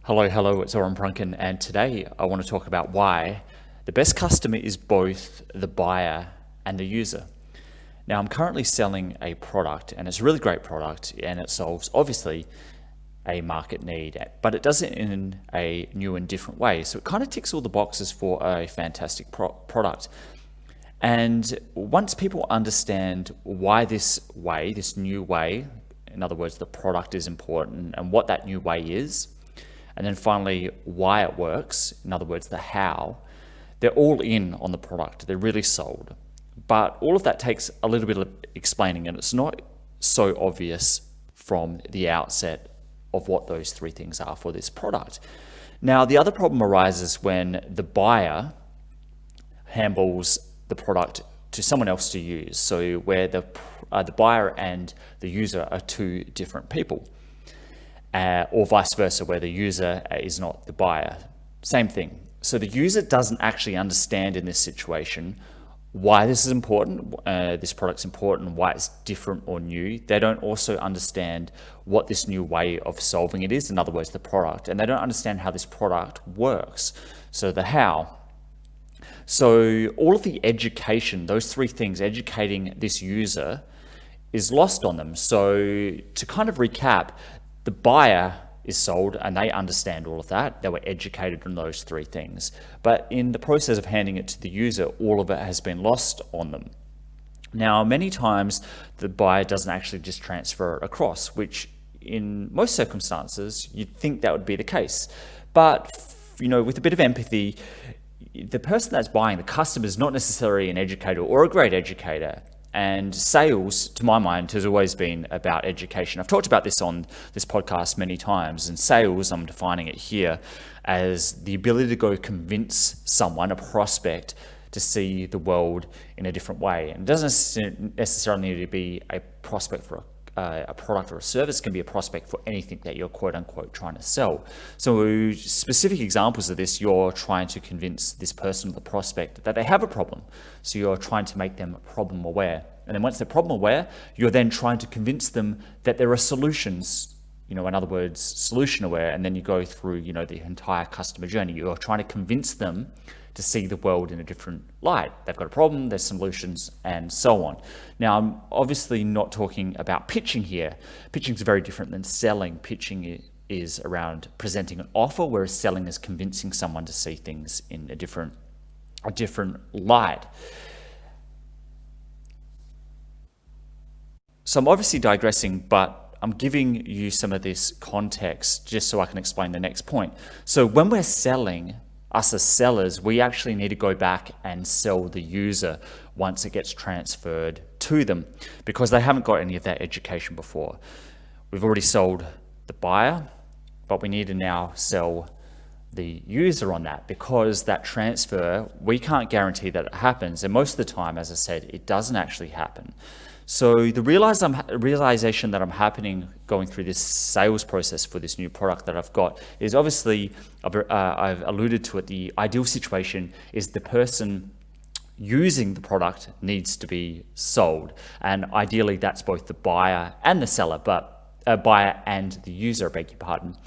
Hello, it's Oren Brunken, and today I want to talk about why the best customer is both the buyer and the user. Now, I'm currently selling a product, and it's a really great product, and it solves, obviously, a market need, but it does it in a new and different way. So it kind of ticks all the boxes for a fantastic product. And once people understand why this new way, in other words, the product is important and what that new way is, and then finally why it works, in other words, the how, they're all in on the product. They're really sold. But all of that takes a little bit of explaining, and it's not so obvious from the outset of what those three things are for this product. Now, the other problem arises when the buyer handballs the product to someone else to use. So where the buyer and the user are two different people. Or vice versa, where the user is not the buyer. Same thing. So the user doesn't actually understand in this situation why this is important, this product's important, why it's different or new. They don't also understand what this new way of solving it is, in other words, the product, and they don't understand how this product works. So the how. So all of the education, those three things, educating this user, is lost on them. So to kind of recap, the buyer is sold and they understand all of that. They were educated on those three things. But in the process of handing it to the user, all of it has been lost on them. Now, many times the buyer doesn't actually just transfer it across, which in most circumstances, you'd think that would be the case. But, with a bit of empathy, the person that's buying, the customer, is not necessarily an educator or a great educator. And sales, to my mind, has always been about education. I've talked about this on this podcast many times. And sales, I'm defining it here as the ability to go convince someone, a prospect, to see the world in a different way. And it doesn't necessarily need to be a prospect for a product or a service. It can be a prospect for anything that you're quote unquote trying to sell. So specific examples of this, you're trying to convince this person or the prospect that they have a problem. So you're trying to make them problem aware. And then once they're problem aware, you're then trying to convince them that there are solutions, in other words, solution aware. And then you go through, the entire customer journey. You're trying to convince them to see the world in a different light. They've got a problem, there's solutions, and so on. Now, I'm obviously not talking about pitching here. Pitching is very different than selling. Pitching is around presenting an offer, whereas selling is convincing someone to see things in a different light. So I'm obviously digressing, but I'm giving you some of this context just so I can explain the next point. So when we're selling, us as sellers, we actually need to go back and sell the user once it gets transferred to them because they haven't got any of that education before. We've already sold the buyer, but we need to now sell the user on that because that transfer, we can't guarantee that it happens. And most of the time, as I said, it doesn't actually happen. So the realization that I'm happening going through this sales process for this new product that I've got is obviously, I've alluded to it, the ideal situation is the person using the product needs to be sold. And ideally that's both the buyer and the seller, but buyer and the user, I beg your pardon.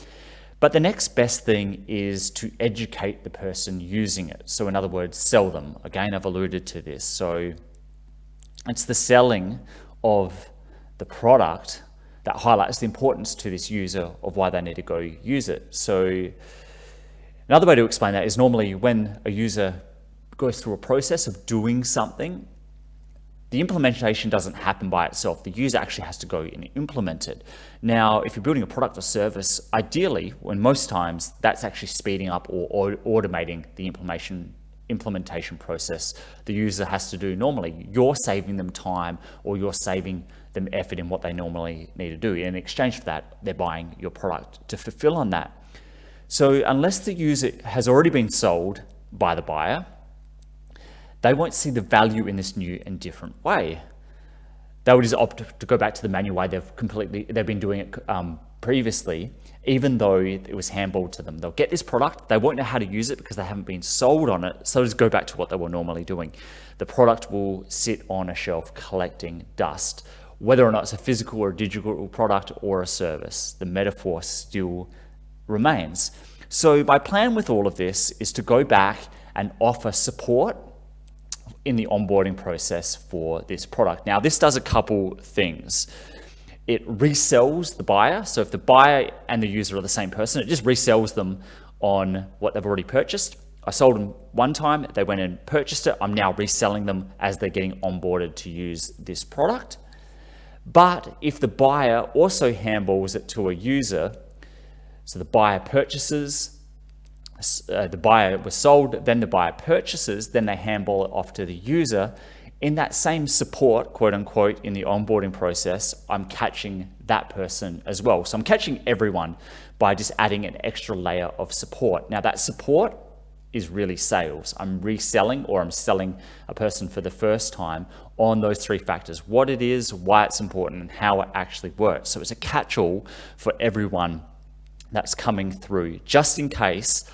But the next best thing is to educate the person using it. So in other words, sell them. Again, I've alluded to this. So it's the selling of the product that highlights the importance to this user of why they need to go use it. So another way to explain that is normally when a user goes through a process of doing something, the implementation doesn't happen by itself. The user actually has to go and implement it. Now, if you're building a product or service, ideally, when most times, that's actually speeding up or automating the implementation process the user has to do normally. You're saving them time or you're saving them effort in what they normally need to do. In exchange for that, they're buying your product to fulfill on that. So unless the user has already been sold by the buyer, they won't see the value in this new and different way. They would just opt to go back to the manual way they've been doing it previously, even though it was handballed to them. They'll get this product, they won't know how to use it because they haven't been sold on it, so just go back to what they were normally doing. The product will sit on a shelf collecting dust. Whether or not it's a physical or digital product or a service, the metaphor still remains. So my plan with all of this is to go back and offer support in the onboarding process for this product. Now, this does a couple things. It resells the buyer. So if the buyer and the user are the same person, it just resells them on what they've already purchased. I sold them one time, they went and purchased it. I'm now reselling them as they're getting onboarded to use this product. But if the buyer also handballs it to a user, so the buyer purchases, the buyer was sold, then the buyer purchases, then they handball it off to the user. In that same support, quote unquote, in the onboarding process, I'm catching that person as well. So I'm catching everyone by just adding an extra layer of support. Now that support is really sales. I'm reselling, or I'm selling a person for the first time on those three factors: what it is, why it's important, and how it actually works. So it's a catch-all for everyone that's coming through, just in case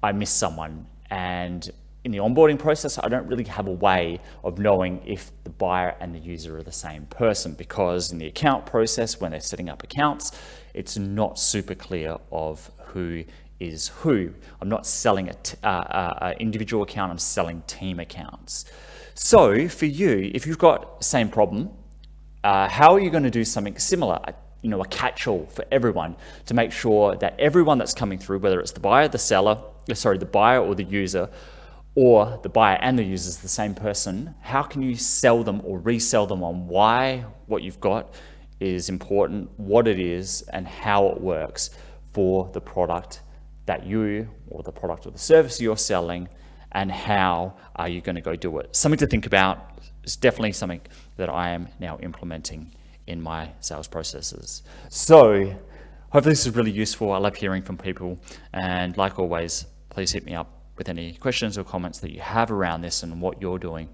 I miss someone. And in the onboarding process, I don't really have a way of knowing if the buyer and the user are the same person, because in the account process, when they're setting up accounts, it's not super clear of who is who. I'm not selling an individual account, I'm selling team accounts. So for you, if you've got the same problem, how are you going to do something similar? A catch-all for everyone to make sure that everyone that's coming through, whether it's the buyer or the user, or the buyer and the user is the same person, how can you sell them or resell them on why what you've got is important, what it is, and how it works for the product that you, or the product or the service you're selling, and how are you going to go do it? Something to think about. It's definitely something that I am now implementing in my sales processes. So hopefully this is really useful. I love hearing from people, and like always, please hit me up with any questions or comments that you have around this and what you're doing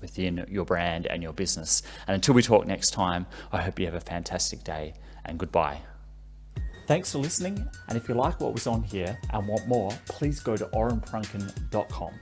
within your brand and your business. And until we talk next time, I hope you have a fantastic day, and goodbye. Thanks for listening, and if you like what was on here and want more, please go to orenprunken.com.